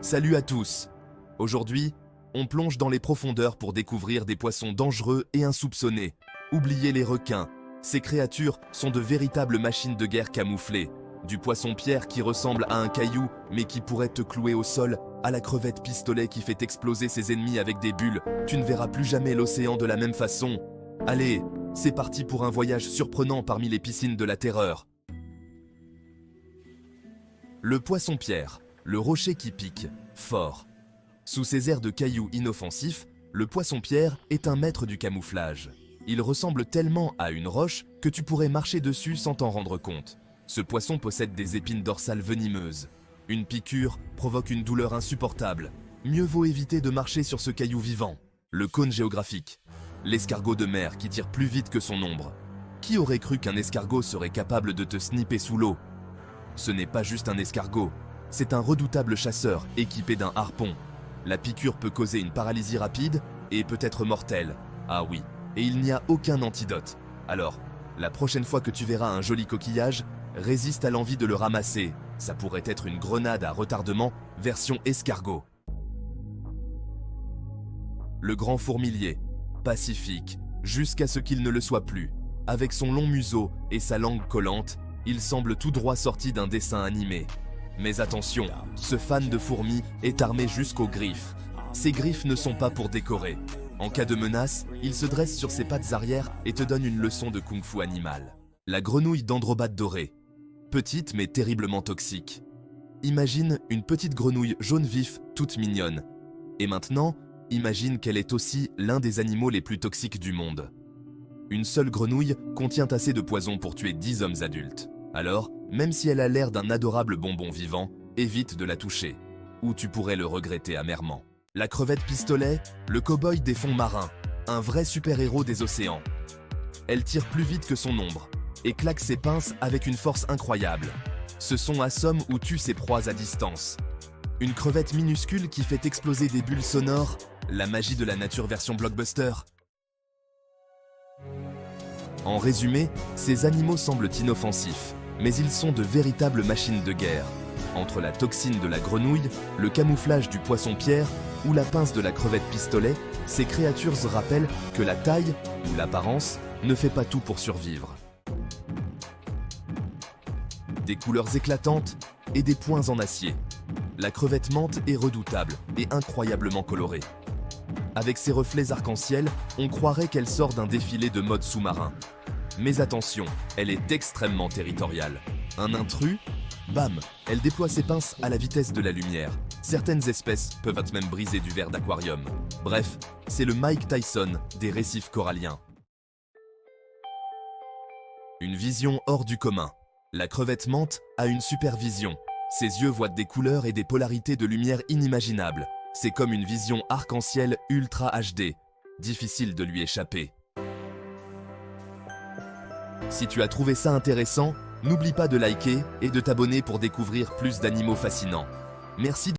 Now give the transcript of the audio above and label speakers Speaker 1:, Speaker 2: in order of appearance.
Speaker 1: Salut à tous! Aujourd'hui, on plonge dans les profondeurs pour découvrir des poissons dangereux et insoupçonnés. Oubliez les requins, ces créatures sont de véritables machines de guerre camouflées. Du poisson-pierre qui ressemble à un caillou mais qui pourrait te clouer au sol, à la crevette pistolet qui fait exploser ses ennemis avec des bulles, tu ne verras plus jamais l'océan de la même façon. Allez, c'est parti pour un voyage surprenant parmi les piscines de la terreur. Le poisson-pierre, le rocher qui pique, fort. Sous ses airs de cailloux inoffensifs, le poisson-pierre est un maître du camouflage. Il ressemble tellement à une roche que tu pourrais marcher dessus sans t'en rendre compte. Ce poisson possède des épines dorsales venimeuses. Une piqûre provoque une douleur insupportable. Mieux vaut éviter de marcher sur ce caillou vivant. Le cône géographique. L'escargot de mer qui tire plus vite que son ombre. Qui aurait cru qu'un escargot serait capable de te snipper sous l'eau? Ce n'est pas juste un escargot, c'est un redoutable chasseur équipé d'un harpon. La piqûre peut causer une paralysie rapide et peut être mortelle. Ah oui, et il n'y a aucun antidote. Alors, la prochaine fois que tu verras un joli coquillage, résiste à l'envie de le ramasser. Ça pourrait être une grenade à retardement version escargot. Le grand fourmilier, pacifique, jusqu'à ce qu'il ne le soit plus. Avec son long museau et sa langue collante, il semble tout droit sorti d'un dessin animé. Mais attention, ce fan de fourmis est armé jusqu'aux griffes. Ces griffes ne sont pas pour décorer. En cas de menace, il se dresse sur ses pattes arrière et te donne une leçon de kung-fu animal. La grenouille d'Androbate dorée. Petite mais terriblement toxique. Imagine une petite grenouille jaune vif, toute mignonne. Et maintenant, imagine qu'elle est aussi l'un des animaux les plus toxiques du monde. Une seule grenouille contient assez de poison pour tuer 10 hommes adultes. Alors, même si elle a l'air d'un adorable bonbon vivant, évite de la toucher, ou tu pourrais le regretter amèrement. La crevette pistolet, le cow-boy des fonds marins, un vrai super-héros des océans. Elle tire plus vite que son ombre, et claque ses pinces avec une force incroyable. Ce son assomme ou tue ses proies à distance. Une crevette minuscule qui fait exploser des bulles sonores, la magie de la nature version blockbuster. En résumé, ces animaux semblent inoffensifs, mais ils sont de véritables machines de guerre. Entre la toxine de la grenouille, le camouflage du poisson-pierre ou la pince de la crevette pistolet, ces créatures rappellent que la taille ou l'apparence ne fait pas tout pour survivre. Des couleurs éclatantes et des points en acier. La crevette menthe est redoutable et incroyablement colorée. Avec ses reflets arc-en-ciel, on croirait qu'elle sort d'un défilé de mode sous-marin. Mais attention, elle est extrêmement territoriale. Un intrus? Bam! Elle déploie ses pinces à la vitesse de la lumière. Certaines espèces peuvent même briser du verre d'aquarium. Bref, c'est le Mike Tyson des récifs coralliens. Une vision hors du commun. La crevette menthe a une supervision. Ses yeux voient des couleurs et des polarités de lumière inimaginables. C'est comme une vision arc-en-ciel ultra HD. Difficile de lui échapper. Si tu as trouvé ça intéressant, n'oublie pas de liker et de t'abonner pour découvrir plus d'animaux fascinants. Merci.